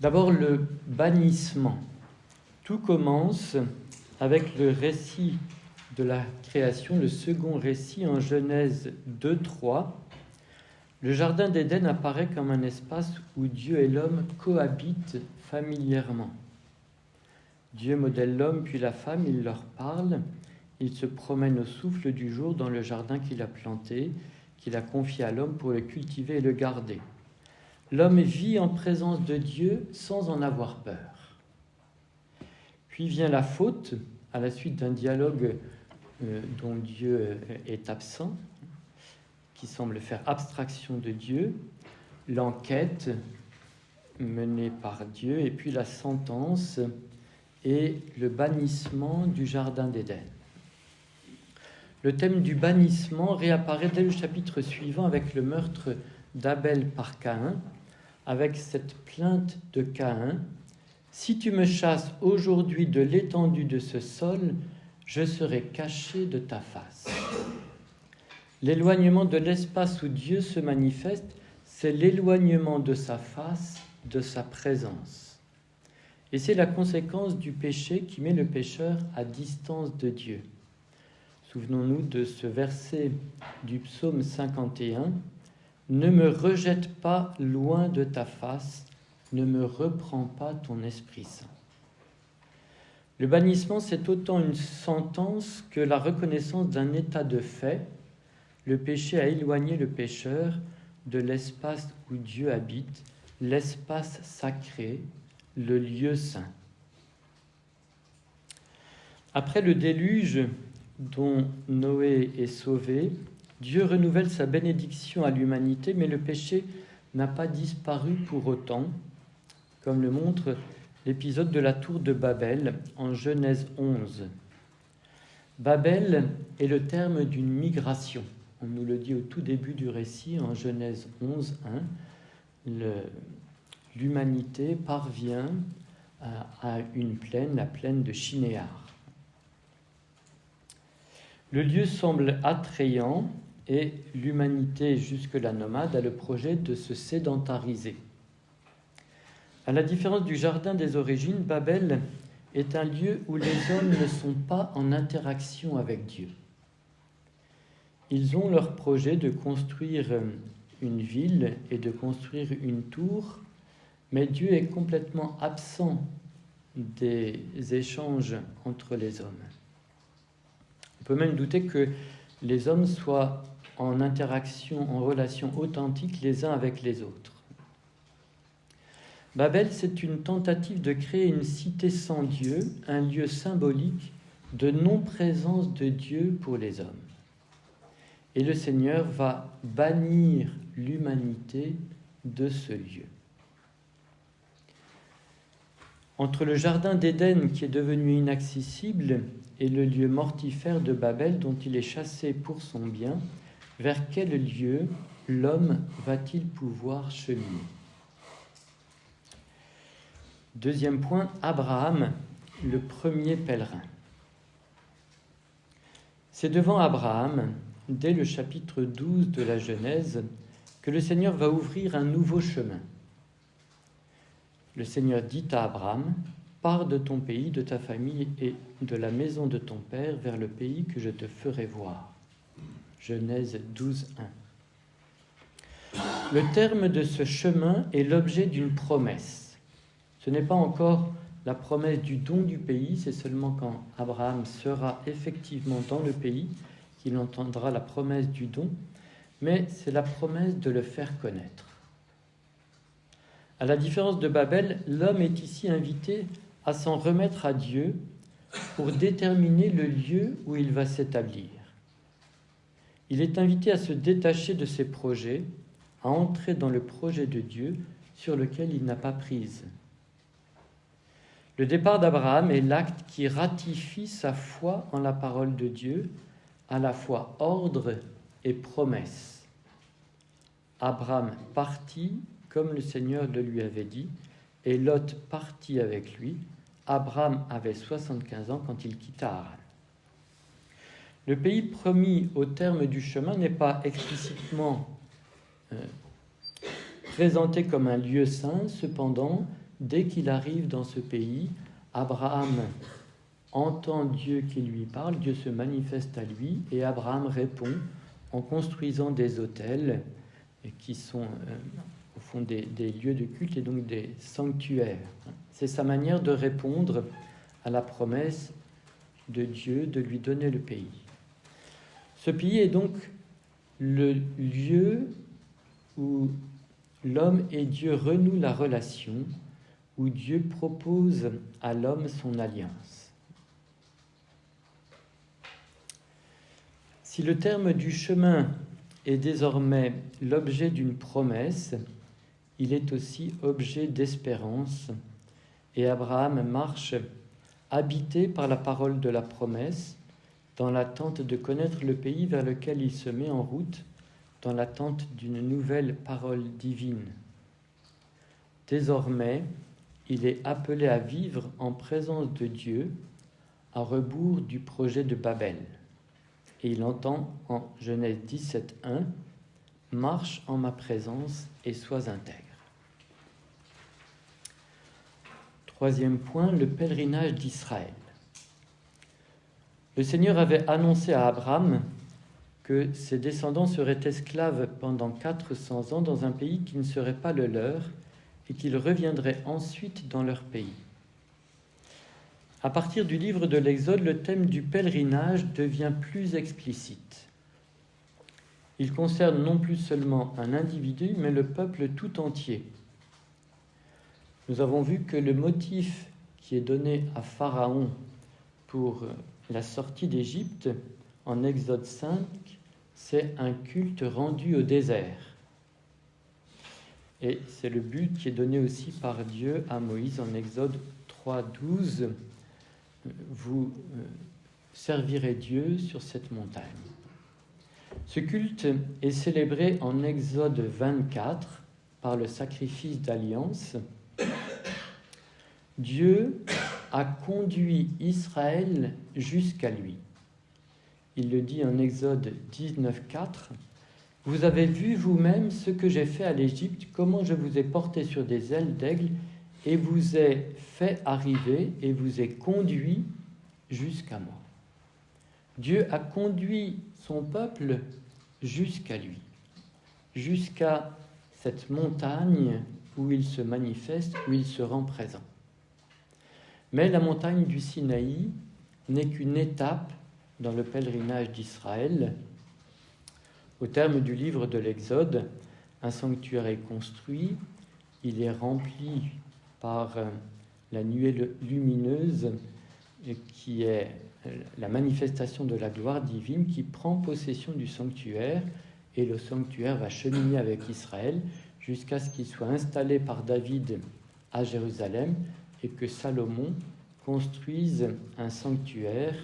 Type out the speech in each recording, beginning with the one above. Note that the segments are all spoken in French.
D'abord, le bannissement. Tout commence avec le récit de la création, le second récit en Genèse 2:3. Le jardin d'Éden apparaît comme un espace où Dieu et l'homme cohabitent familièrement. Dieu modèle l'homme puis la femme, il leur parle, il se promène au souffle du jour dans le jardin qu'il a planté, qu'il a confié à l'homme pour le cultiver et le garder. L'homme vit en présence de Dieu sans en avoir peur. Puis vient la faute, à la suite d'un dialogue dont Dieu est absent, qui semble faire abstraction de Dieu, l'enquête menée par Dieu, et puis la sentence et le bannissement du jardin d'Éden. Le thème du bannissement réapparaît dès le chapitre suivant avec le meurtre d'Abel par Caïn, avec cette plainte de Caïn: « Si tu me chasses aujourd'hui de l'étendue de ce sol, je serai caché de ta face. » L'éloignement de l'espace où Dieu se manifeste, c'est l'éloignement de sa face, de sa présence. Et c'est la conséquence du péché qui met le pécheur à distance de Dieu. Souvenons-nous de ce verset du psaume 51. « Ne me rejette pas loin de ta face, ne me reprends pas ton Esprit Saint. » Le bannissement, c'est autant une sentence que la reconnaissance d'un état de fait. Le péché a éloigné le pécheur de l'espace où Dieu habite, l'espace sacré, le lieu saint. Après le déluge dont Noé est sauvé, Dieu renouvelle sa bénédiction à l'humanité, mais le péché n'a pas disparu pour autant, comme le montre l'épisode de la tour de Babel en Genèse 11. Babel est le terme d'une migration. On nous le dit au tout début du récit, en Genèse 11:1. L'humanité parvient à une plaine, la plaine de Shinéar. Le lieu semble attrayant et l'humanité, jusque-là nomade, a le projet de se sédentariser. À la différence du jardin des origines, Babel est un lieu où les hommes ne sont pas en interaction avec Dieu. Ils ont leur projet de construire une ville et de construire une tour, mais Dieu est complètement absent des échanges entre les hommes. On peut même douter que les hommes soient en interaction, en relation authentique les uns avec les autres. Babel, c'est une tentative de créer une cité sans Dieu, un lieu symbolique de non-présence de Dieu pour les hommes. Et le Seigneur va bannir l'humanité de ce lieu. Entre le jardin d'Éden, qui est devenu inaccessible, et le lieu mortifère de Babel, dont il est chassé pour son bien, vers quel lieu l'homme va-t-il pouvoir cheminer ? Deuxième point, Abraham, le premier pèlerin. C'est devant Abraham, dès le chapitre 12 de la Genèse, que le Seigneur va ouvrir un nouveau chemin. Le Seigneur dit à Abraham: « Pars de ton pays, de ta famille et de la maison de ton père vers le pays que je te ferai voir. » Genèse 12:1. Le terme de ce chemin est l'objet d'une promesse. Ce n'est pas encore la promesse du don du pays, c'est seulement quand Abraham sera effectivement dans le pays qu'il entendra la promesse du don, mais c'est la promesse de le faire connaître. À la différence de Babel, l'homme est ici invité à s'en remettre à Dieu pour déterminer le lieu où il va s'établir. Il est invité à se détacher de ses projets, à entrer dans le projet de Dieu sur lequel il n'a pas prise. Le départ d'Abraham est l'acte qui ratifie sa foi en la parole de Dieu, à la fois ordre et promesse. Abraham partit comme le Seigneur le lui avait dit, et Lot partit avec lui. Abraham avait 75 ans quand il quitta Haran. Le pays promis au terme du chemin n'est pas explicitement présenté comme un lieu saint, cependant, dès qu'il arrive dans ce pays, Abraham entend Dieu qui lui parle, Dieu se manifeste à lui, et Abraham répond en construisant des autels qui sont au fond des lieux de culte et donc des sanctuaires. C'est sa manière de répondre à la promesse de Dieu de lui donner le pays. Ce pays est donc le lieu où l'homme et Dieu renouent la relation, où Dieu propose à l'homme son alliance. Si le terme du chemin est désormais l'objet d'une promesse, il est aussi objet d'espérance, et Abraham marche habité par la parole de la promesse, dans l'attente de connaître le pays vers lequel il se met en route, dans l'attente d'une nouvelle parole divine. Désormais, il est appelé à vivre en présence de Dieu, à rebours du projet de Babel. Et il entend en Genèse 17:1 « Marche en ma présence et sois intègre ». Troisième point, le pèlerinage d'Israël. Le Seigneur avait annoncé à Abraham que ses descendants seraient esclaves pendant 400 ans dans un pays qui ne serait pas le leur et qu'ils reviendraient ensuite dans leur pays. À partir du livre de l'Exode, le thème du pèlerinage devient plus explicite. Il concerne non plus seulement un individu, mais le peuple tout entier. Nous avons vu que le motif qui est donné à Pharaon pour la sortie d'Égypte, en Exode 5, c'est un culte rendu au désert. Et c'est le but qui est donné aussi par Dieu à Moïse en Exode 3:12. Vous servirez Dieu sur cette montagne. Ce culte est célébré en Exode 24 par le sacrifice d'alliance. Dieu a conduit Israël jusqu'à lui. Il le dit en Exode 19:4. « Vous avez vu vous-même ce que j'ai fait à l'Égypte, comment je vous ai porté sur des ailes d'aigle et vous ai fait arriver et vous ai conduit jusqu'à moi. » Dieu a conduit son peuple jusqu'à lui, jusqu'à cette montagne où il se manifeste, où il se rend présent. Mais la montagne du Sinaï n'est qu'une étape dans le pèlerinage d'Israël. Au terme du livre de l'Exode, un sanctuaire est construit, il est rempli par la nuée lumineuse qui est la manifestation de la gloire divine qui prend possession du sanctuaire, et le sanctuaire va cheminer avec Israël jusqu'à ce qu'il soit installé par David à Jérusalem et que Salomon construise un sanctuaire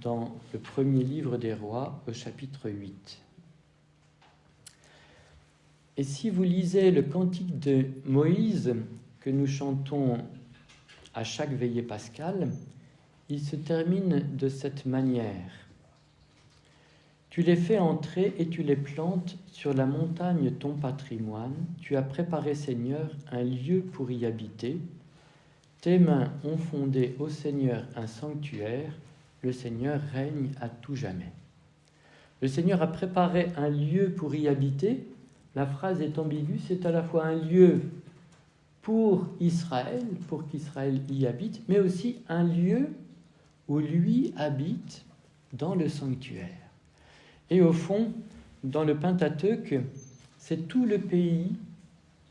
dans le premier livre des rois au chapitre 8. Et si vous lisez le cantique de Moïse que nous chantons à chaque veillée pascale, il se termine de cette manière. « Tu les fais entrer et tu les plantes sur la montagne ton patrimoine. Tu as préparé, Seigneur, un lieu pour y habiter. Tes mains ont fondé au Seigneur un sanctuaire. Le Seigneur règne à tout jamais. » Le Seigneur a préparé un lieu pour y habiter. La phrase est ambiguë, c'est à la fois un lieu pour Israël, pour qu'Israël y habite, mais aussi un lieu où lui habite dans le sanctuaire. Et au fond, dans le Pentateuque, c'est tout le pays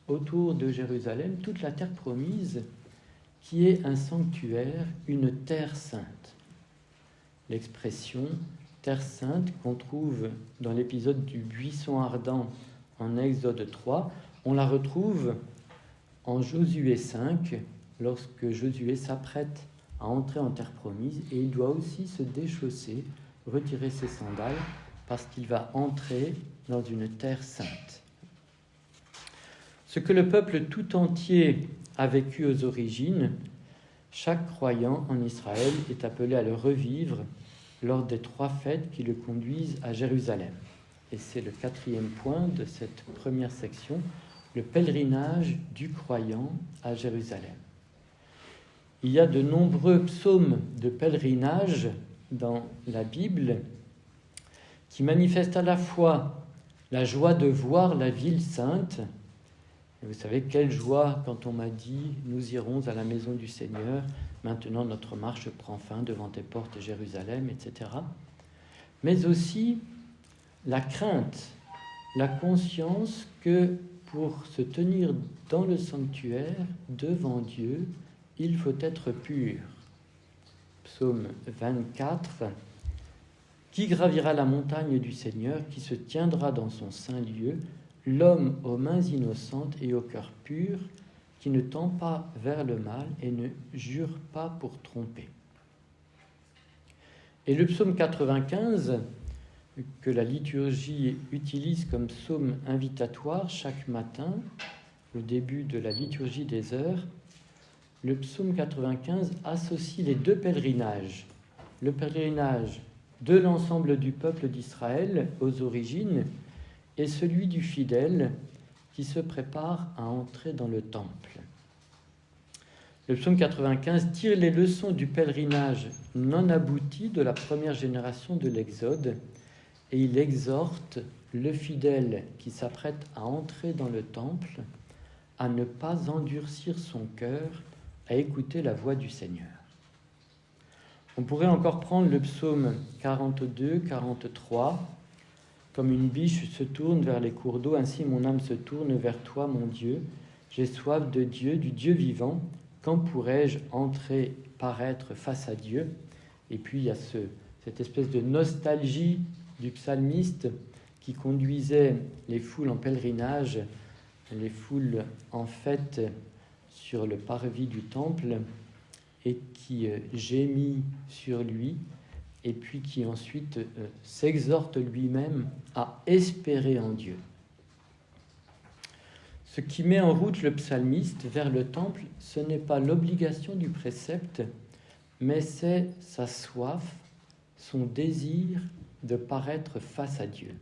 autour de Jérusalem, toute la terre promise, qui est un sanctuaire, une terre sainte. L'expression terre sainte qu'on trouve dans l'épisode du buisson ardent en Exode 3, on la retrouve en Josué 5, lorsque Josué s'apprête à entrer en terre promise, et il doit aussi se déchausser, retirer ses sandales, parce qu'il va entrer dans une terre sainte. Ce que le peuple tout entier a vécu aux origines, chaque croyant en Israël est appelé à le revivre lors des 3 fêtes qui le conduisent à Jérusalem. Et c'est le 4e point de cette première section, le pèlerinage du croyant à Jérusalem. Il y a de nombreux psaumes de pèlerinage dans la Bible qui manifestent à la fois la joie de voir la ville sainte. Et vous savez quelle joie quand on m'a dit « Nous irons à la maison du Seigneur, maintenant notre marche prend fin devant tes portes, Jérusalem », etc. Mais aussi la crainte, la conscience que pour se tenir dans le sanctuaire, devant Dieu, il faut être pur. Psaume 24. Qui gravira la montagne du Seigneur, qui se tiendra dans son saint lieu, l'homme aux mains innocentes et au cœur pur, qui ne tend pas vers le mal et ne jure pas pour tromper. Et le psaume 95, que la liturgie utilise comme psaume invitatoire chaque matin, au début de la liturgie des heures, le psaume 95 associe les deux pèlerinages. Le pèlerinage de l'ensemble du peuple d'Israël aux origines et celui du fidèle qui se prépare à entrer dans le temple. Le psaume 95 tire les leçons du pèlerinage non abouti de la première génération de l'Exode et il exhorte le fidèle qui s'apprête à entrer dans le temple à ne pas endurcir son cœur, à écouter la voix du Seigneur. On pourrait encore prendre le psaume 42, 43, comme une biche se tourne vers les cours d'eau, ainsi mon âme se tourne vers toi, mon Dieu. J'ai soif de Dieu, du Dieu vivant. Quand pourrais-je entrer, paraître face à Dieu? Et puis il y a cette espèce de nostalgie du psalmiste qui conduisait les foules en pèlerinage, les foules en fête sur le parvis du temple, et qui gémit sur lui, et puis qui ensuite s'exhorte lui-même à espérer en Dieu. Ce qui met en route le psalmiste vers le temple, ce n'est pas l'obligation du précepte, mais c'est sa soif, son désir de paraître face à Dieu.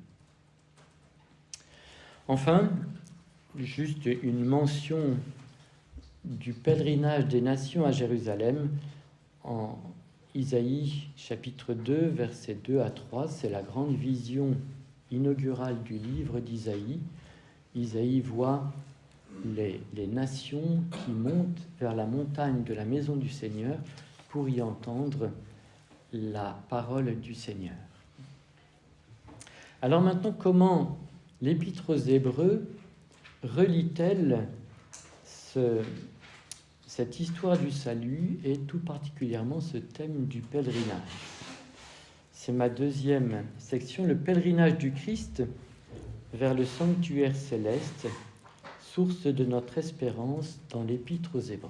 Enfin, juste une mention du pèlerinage des nations à Jérusalem en Isaïe chapitre 2, versets 2 à 3, c'est la grande vision inaugurale du livre d'Isaïe. Isaïe voit les nations qui montent vers la montagne de la maison du Seigneur pour y entendre la parole du Seigneur. Alors maintenant, comment l'Épître aux Hébreux relie-t-elle cette histoire du salut et tout particulièrement ce thème du pèlerinage? C'est ma deuxième section, le pèlerinage du Christ vers le sanctuaire céleste, source de notre espérance dans l'Épître aux Hébreux.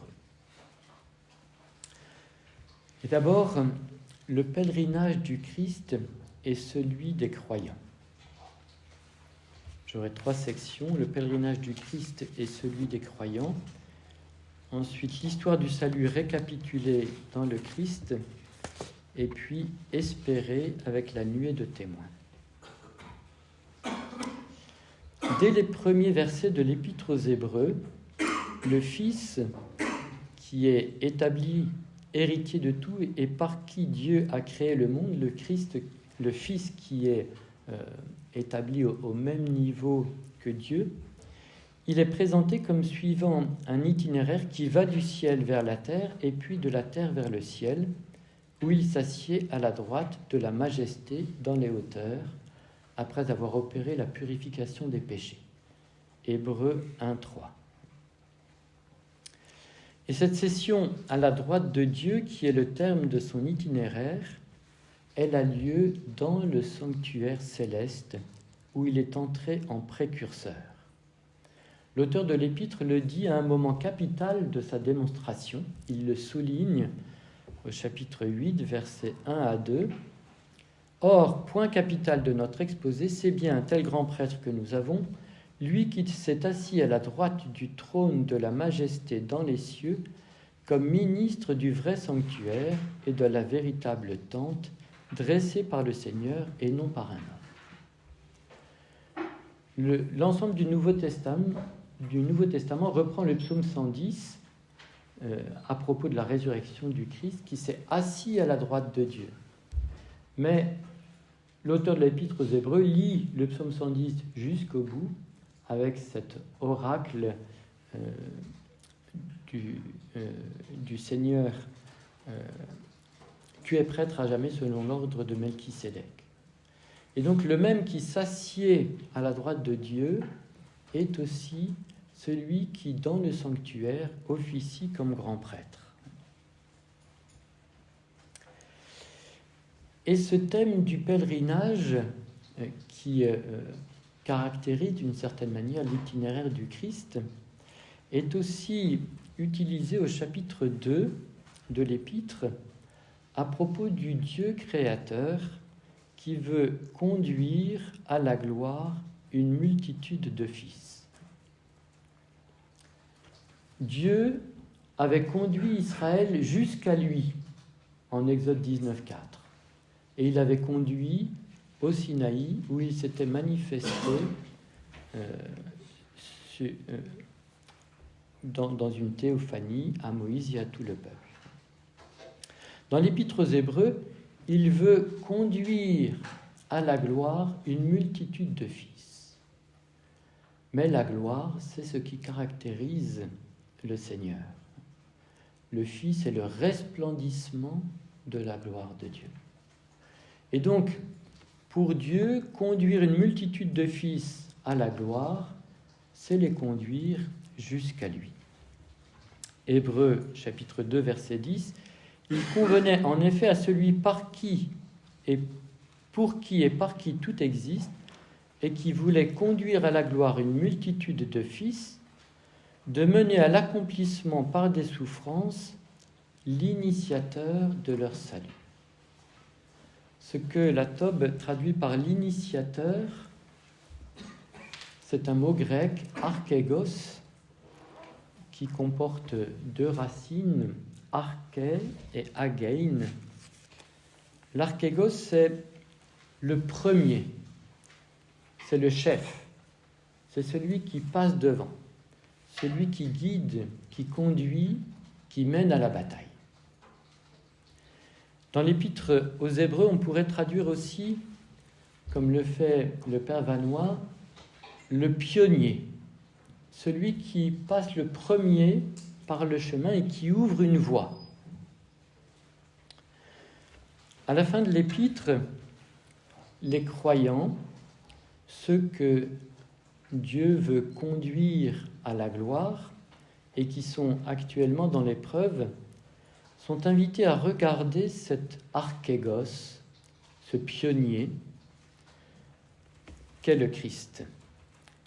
Et d'abord, le pèlerinage du Christ est celui des croyants. J'aurai trois sections. Le pèlerinage du Christ est celui des croyants. Ensuite, l'histoire du salut récapitulée dans le Christ. Et puis, espérer avec la nuée de témoins. Dès les premiers versets de l'Épître aux Hébreux, le Fils qui est établi héritier de tout et par qui Dieu a créé le monde, le Christ, le Fils qui est établi au même niveau que Dieu, il est présenté comme suivant un itinéraire qui va du ciel vers la terre et puis de la terre vers le ciel, où il s'assied à la droite de la majesté dans les hauteurs, après avoir opéré la purification des péchés. Hébreux 1:3. Et cette session à la droite de Dieu, qui est le terme de son itinéraire, elle a lieu dans le sanctuaire céleste, où il est entré en précurseur. L'auteur de l'épître le dit à un moment capital de sa démonstration. Il le souligne au chapitre 8, versets 1 à 2. Or, point capital de notre exposé, c'est bien un tel grand prêtre que nous avons, lui qui s'est assis à la droite du trône de la majesté dans les cieux, comme ministre du vrai sanctuaire et de la véritable tente, dressée par le Seigneur et non par un homme. L'ensemble du Nouveau Testament du Nouveau Testament reprend le psaume 110 à propos de la résurrection du Christ qui s'est assis à la droite de Dieu. Mais l'auteur de l'Épître aux Hébreux lit le psaume 110 jusqu'au bout avec cet oracle du Seigneur. Tu es prêtre à jamais selon l'ordre de Melchisédek. Et donc le même qui s'assied à la droite de Dieu est aussi celui qui, dans le sanctuaire, officie comme grand prêtre. Et ce thème du pèlerinage qui caractérise d'une certaine manière l'itinéraire du Christ est aussi utilisé au chapitre 2 de l'Épître à propos du Dieu créateur qui veut conduire à la gloire une multitude de fils. Dieu avait conduit Israël jusqu'à lui en Exode 19,4 et il avait conduit au Sinaï où il s'était manifesté dans une théophanie à Moïse et à tout le peuple. Dans l'Épître aux Hébreux, il veut conduire à la gloire une multitude de fils. Mais la gloire, c'est ce qui caractérise le Seigneur. Le Fils est le resplendissement de la gloire de Dieu. Et donc, pour Dieu, conduire une multitude de fils à la gloire, c'est les conduire jusqu'à lui. Hébreux, chapitre 2, verset 10, « Il convenait en effet à celui par qui et pour qui et par qui tout existe, et qui voulait conduire à la gloire une multitude de fils, de mener à l'accomplissement par des souffrances l'initiateur de leur salut. » Ce que la Tobe traduit par l'initiateur, c'est un mot grec, archégos, qui comporte deux racines, arché et agein. L'archégos, c'est le premier, c'est le chef, c'est celui qui passe devant, celui qui guide, qui conduit, qui mène à la bataille. Dans l'Épître aux Hébreux, on pourrait traduire aussi, comme le fait le Père Vanois, le pionnier, celui qui passe le premier par le chemin et qui ouvre une voie. À la fin de l'Épître, les croyants, ceux que Dieu veut conduire à la gloire et qui sont actuellement dans l'épreuve, sont invités à regarder cet archégos, ce pionnier, qu'est le Christ.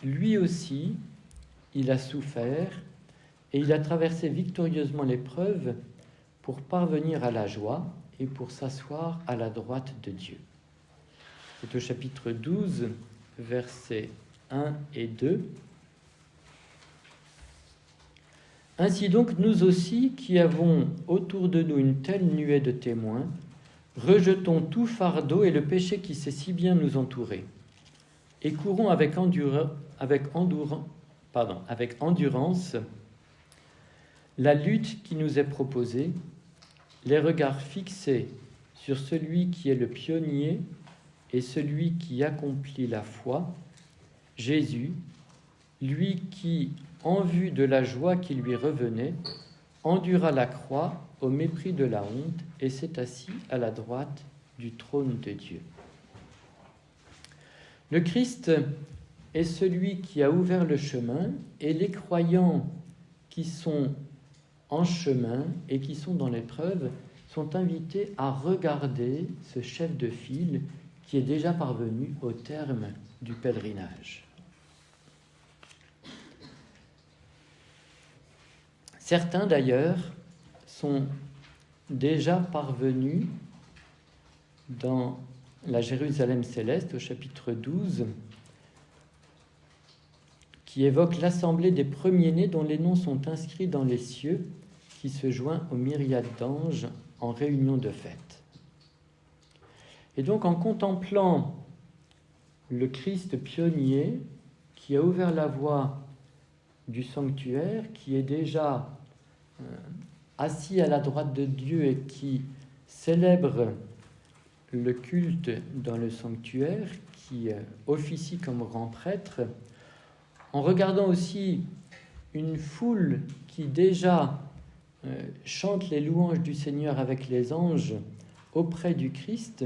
Lui aussi, il a souffert et il a traversé victorieusement l'épreuve pour parvenir à la joie et pour s'asseoir à la droite de Dieu. C'est au chapitre 12, versets 1 et 2. Ainsi donc, nous aussi, qui avons autour de nous une telle nuée de témoins, rejetons tout fardeau et le péché qui sait si bien nous entourer, et courons avec endurance la lutte qui nous est proposée, les regards fixés sur celui qui est le pionnier et celui qui accomplit la foi, Jésus, lui qui, en vue de la joie qui lui revenait, endura la croix au mépris de la honte et s'est assis à la droite du trône de Dieu. Le Christ est celui qui a ouvert le chemin et les croyants qui sont en chemin et qui sont dans l'épreuve sont invités à regarder ce chef de file qui est déjà parvenu au terme du pèlerinage. Certains, d'ailleurs, sont déjà parvenus dans la Jérusalem céleste, au chapitre 12, qui évoque l'assemblée des premiers-nés dont les noms sont inscrits dans les cieux, qui se joint aux myriades d'anges en réunion de fête. Et donc, en contemplant le Christ pionnier qui a ouvert la voie du sanctuaire, qui est déjà assis à la droite de Dieu et qui célèbre le culte dans le sanctuaire, qui officie comme grand prêtre, en regardant aussi une foule qui déjà chante les louanges du Seigneur avec les anges auprès du Christ,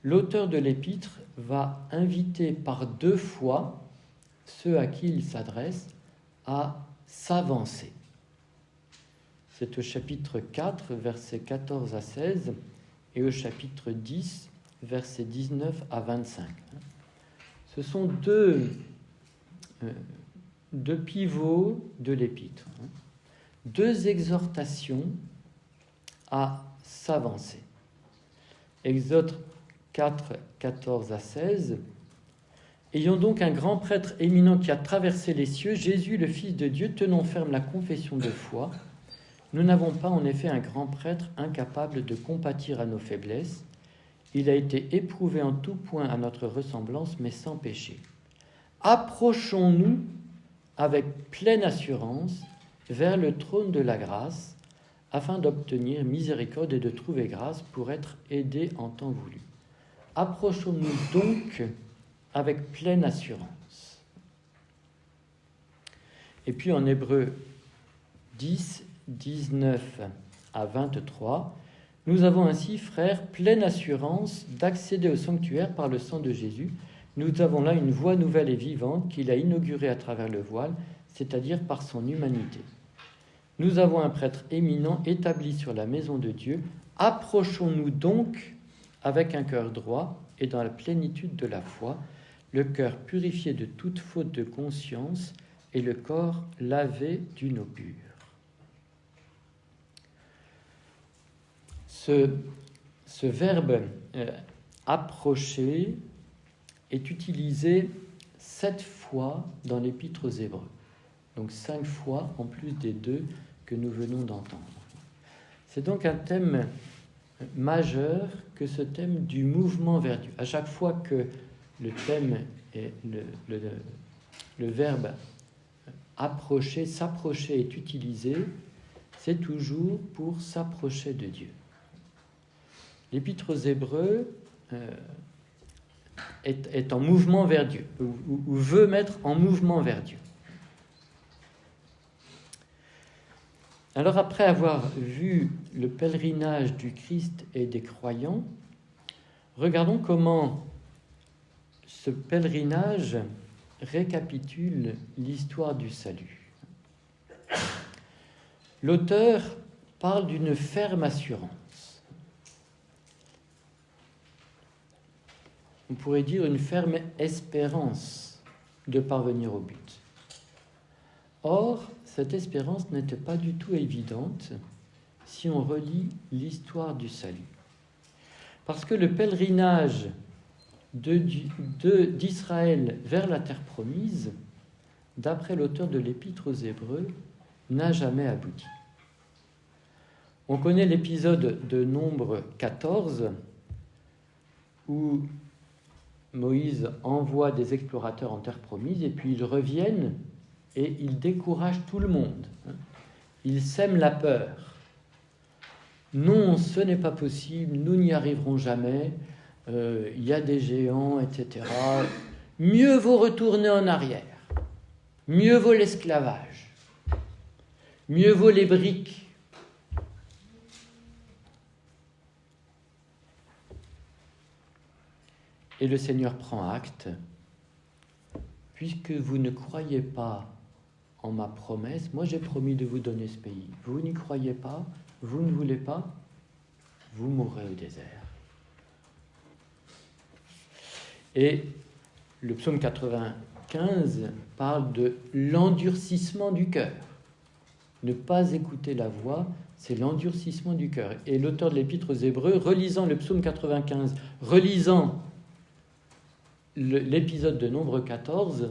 l'auteur de l'épître va inviter par 2 fois ceux à qui il s'adresse à s'avancer. C'est au chapitre 4, versets 14 à 16, et au chapitre 10, versets 19 à 25. Ce sont deux pivots de l'épître, 2 exhortations à s'avancer. Exode 4, 14 à 16. Ayons donc un grand prêtre éminent qui a traversé les cieux, Jésus, le Fils de Dieu, tenons ferme la confession de foi. Nous n'avons pas en effet un grand prêtre incapable de compatir à nos faiblesses. Il a été éprouvé en tout point à notre ressemblance, mais sans péché. Approchons-nous avec pleine assurance vers le trône de la grâce, afin d'obtenir miséricorde et de trouver grâce pour être aidés en temps voulu. Approchons-nous donc avec pleine assurance. Et puis en Hébreux 10, 19 à 23, nous avons ainsi, frères, pleine assurance d'accéder au sanctuaire par le sang de Jésus. Nous avons là une voie nouvelle et vivante qu'il a inaugurée à travers le voile, c'est-à-dire par son humanité. Nous avons un prêtre éminent établi sur la maison de Dieu. Approchons-nous donc avec un cœur droit et dans la plénitude de la foi, le cœur purifié de toute faute de conscience et le corps lavé d'une eau pure. Ce verbe approcher est utilisé 7 fois dans l'Épître aux Hébreux. Donc 5 fois en plus des 2 que nous venons d'entendre. C'est donc un thème majeur que ce thème du mouvement vers Dieu. À chaque fois que le thème et le verbe approcher, s'approcher est utilisé, c'est toujours pour s'approcher de Dieu. L'Épître aux Hébreux est en mouvement vers Dieu, ou veut mettre en mouvement vers Dieu. Alors après avoir vu le pèlerinage du Christ et des croyants, regardons comment ce pèlerinage récapitule l'histoire du salut. L'auteur parle d'une ferme assurance. On pourrait dire une ferme espérance de parvenir au but. Or, cette espérance n'était pas du tout évidente si on relit l'histoire du salut. Parce que le pèlerinage d'Israël vers la terre promise, d'après l'auteur de l'Épître aux Hébreux, n'a jamais abouti. On connaît l'épisode de Nombre 14, où Moïse envoie des explorateurs en terre promise, et puis ils reviennent et ils découragent tout le monde. Ils sèment la peur. Non, ce n'est pas possible, nous n'y arriverons jamais, il y a des géants, etc. Mieux vaut retourner en arrière. Mieux vaut l'esclavage. Mieux vaut les briques. Et le Seigneur prend acte. Puisque vous ne croyez pas en ma promesse, moi j'ai promis de vous donner ce pays. Vous n'y croyez pas, vous ne voulez pas, vous mourrez au désert. Et le psaume 95 parle de l'endurcissement du cœur. Ne pas écouter la voix, c'est l'endurcissement du cœur. Et l'auteur de l'Épître aux Hébreux, relisant le psaume 95, relisant l'épisode de Nombre 14,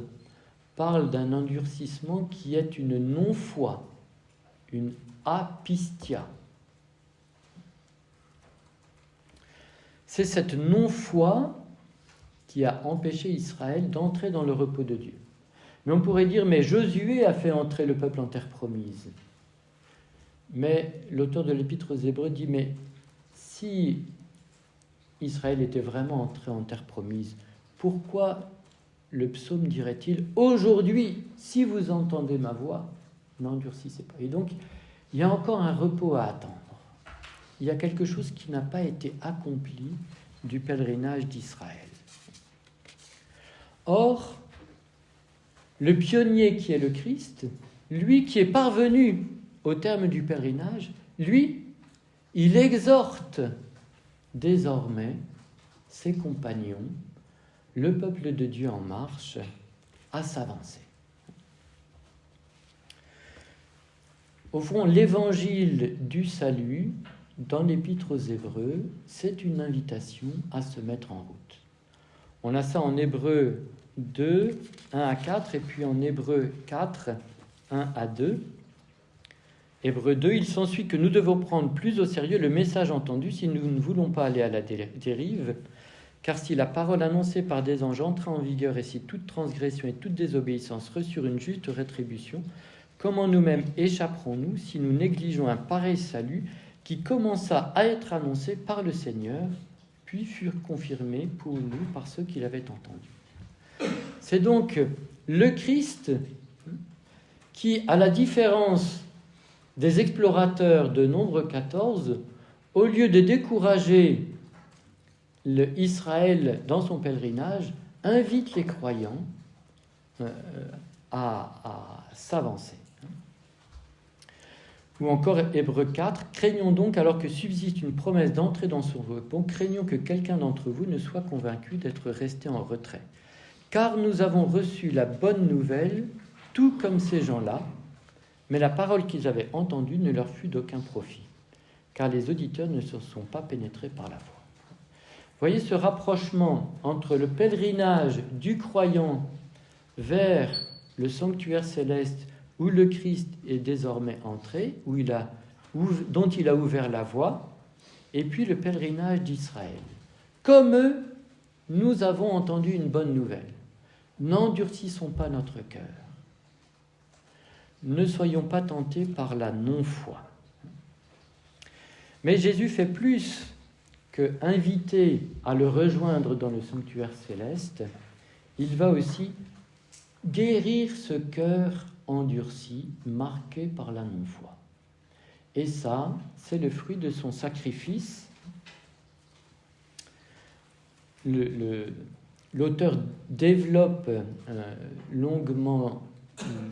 parle d'un endurcissement qui est une non-foi, une apistia. C'est cette non-foi qui a empêché Israël d'entrer dans le repos de Dieu. Mais on pourrait dire, mais Josué a fait entrer le peuple en terre promise. Mais l'auteur de l'Épître aux Hébreux dit, mais si Israël était vraiment entré en terre promise, pourquoi le psaume dirait-il, aujourd'hui, si vous entendez ma voix, n'endurcissez pas. Et donc, il y a encore un repos à attendre. Il y a quelque chose qui n'a pas été accompli du pèlerinage d'Israël. Or, le pionnier qui est le Christ, lui qui est parvenu au terme du pèlerinage, lui, il exhorte désormais ses compagnons, le peuple de Dieu en marche, à s'avancer. Au fond, l'évangile du salut, dans l'Épître aux Hébreux, c'est une invitation à se mettre en route. On a ça en Hébreux 2, 1 à 4, et puis en Hébreux 4, 1 à 2. Hébreux 2, il s'ensuit que nous devons prendre plus au sérieux le message entendu si nous ne voulons pas aller à la dérive, car si la parole annoncée par des anges entra en vigueur et si toute transgression et toute désobéissance reçurent une juste rétribution, comment nous-mêmes échapperons-nous si nous négligeons un pareil salut qui commença à être annoncé par le Seigneur, puis furent confirmés pour nous par ceux qui l'avaient entendu. C'est donc le Christ qui, à la différence des explorateurs de Nombre 14, au lieu de décourager Israël dans son pèlerinage, invite les croyants à s'avancer. Ou encore Hébreux 4, craignons donc, alors que subsiste une promesse d'entrer dans son repos, craignons que quelqu'un d'entre vous ne soit convaincu d'être resté en retrait. Car nous avons reçu la bonne nouvelle, tout comme ces gens-là, mais la parole qu'ils avaient entendue ne leur fut d'aucun profit, car les auditeurs ne se sont pas pénétrés par la foi. Vous voyez ce rapprochement entre le pèlerinage du croyant vers le sanctuaire céleste où le Christ est désormais entré, dont il a ouvert la voie, et puis le pèlerinage d'Israël. Comme eux, nous avons entendu une bonne nouvelle. N'endurcissons pas notre cœur. Ne soyons pas tentés par la non-foi. Mais Jésus fait plus que inviter à le rejoindre dans le sanctuaire céleste. Il va aussi guérir ce cœur endurci, marqué par la non-foi. Et ça, c'est le fruit de son sacrifice. L'auteur développe longuement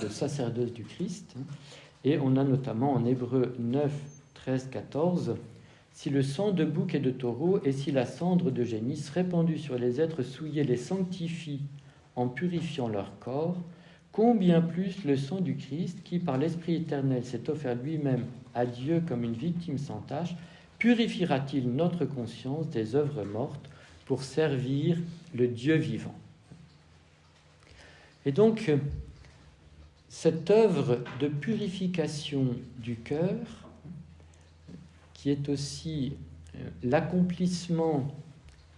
le sacerdoce du Christ, et on a notamment en Hébreux 9, 13, 14, « Si le sang de bouc et de taureau et si la cendre de génisse répandue sur les êtres souillés les sanctifie en purifiant leur corps, combien plus le sang du Christ, qui par l'Esprit éternel s'est offert lui-même à Dieu comme une victime sans tache, purifiera-t-il notre conscience des œuvres mortes pour servir le Dieu vivant ?» Et donc, cette œuvre de purification du cœur, qui est aussi l'accomplissement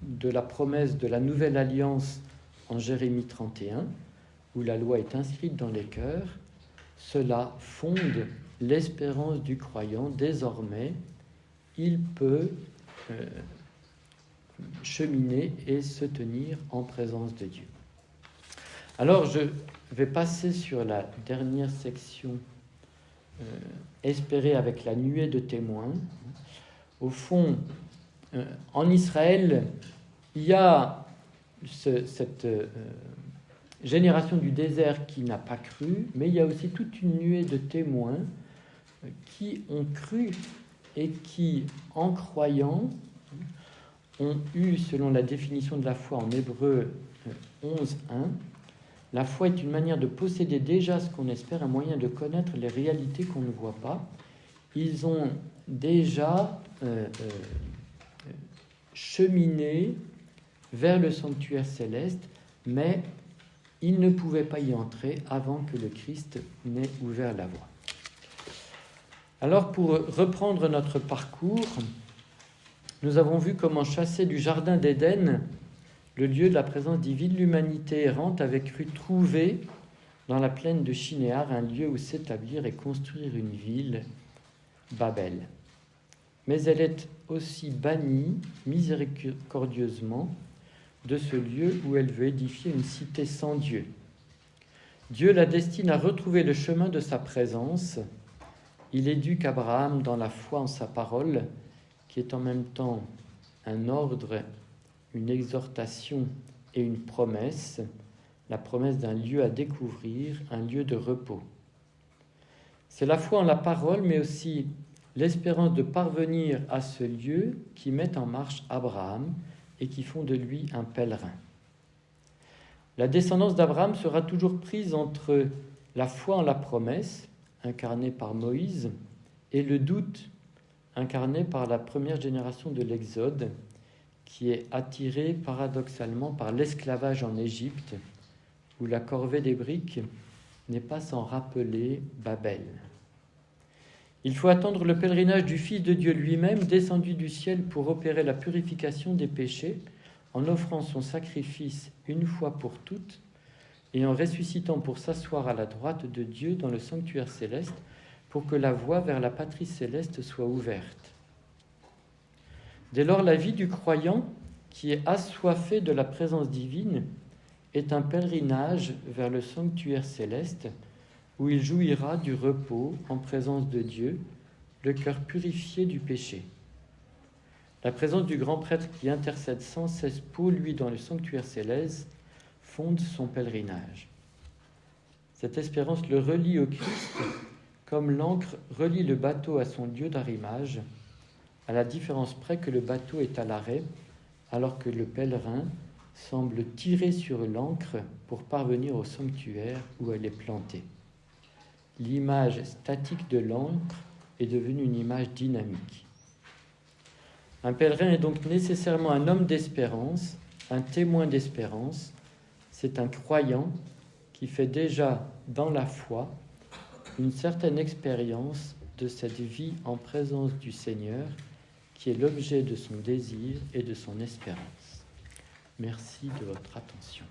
de la promesse de la nouvelle alliance en Jérémie 31, où la loi est inscrite dans les cœurs, cela fonde l'espérance du croyant. Désormais, il peut cheminer et se tenir en présence de Dieu. Alors, je vais passer sur la dernière section, espérer avec la nuée de témoins. Au fond, en Israël, il y a cette génération du désert qui n'a pas cru, mais il y a aussi toute une nuée de témoins qui ont cru et qui, en croyant, ont eu, selon la définition de la foi en Hébreux 11, 1, la foi est une manière de posséder déjà ce qu'on espère, un moyen de connaître les réalités qu'on ne voit pas. Ils ont déjà cheminé vers le sanctuaire céleste, mais ils ne pouvaient pas y entrer avant que le Christ n'ait ouvert la voie. Alors, pour reprendre notre parcours, nous avons vu comment, chassé du jardin d'Éden, le lieu de la présence divine, l'humanité errante avait cru trouver dans la plaine de Shinéar, un lieu où s'établir et construire une ville, Babel. Mais elle est aussi bannie miséricordieusement de ce lieu où elle veut édifier une cité sans Dieu. Dieu la destine à retrouver le chemin de sa présence. Il éduque Abraham dans la foi en sa parole, qui est en même temps un ordre, une exhortation et une promesse, la promesse d'un lieu à découvrir, un lieu de repos. C'est la foi en la parole, mais aussi l'espérance de parvenir à ce lieu qui met en marche Abraham et qui font de lui un pèlerin. La descendance d'Abraham sera toujours prise entre la foi en la promesse, incarnée par Moïse, et le doute, incarné par la première génération de l'Exode, qui est attirée paradoxalement par l'esclavage en Égypte, où la corvée des briques n'est pas sans rappeler Babel. Il faut attendre le pèlerinage du Fils de Dieu lui-même, descendu du ciel pour opérer la purification des péchés, en offrant son sacrifice une fois pour toutes, et en ressuscitant pour s'asseoir à la droite de Dieu dans le sanctuaire céleste, pour que la voie vers la patrie céleste soit ouverte. Dès lors, la vie du croyant, qui est assoiffé de la présence divine, est un pèlerinage vers le sanctuaire céleste, où il jouira du repos en présence de Dieu, le cœur purifié du péché. La présence du grand prêtre qui intercède sans cesse pour lui dans le sanctuaire céleste fonde son pèlerinage. Cette espérance le relie au Christ, comme l'ancre relie le bateau à son lieu d'arrimage, à la différence près que le bateau est à l'arrêt, alors que le pèlerin semble tirer sur l'ancre pour parvenir au sanctuaire où elle est plantée. L'image statique de l'ancre est devenue une image dynamique. Un pèlerin est donc nécessairement un homme d'espérance, un témoin d'espérance. C'est un croyant qui fait déjà dans la foi une certaine expérience de cette vie en présence du Seigneur, qui est l'objet de son désir et de son espérance. Merci de votre attention.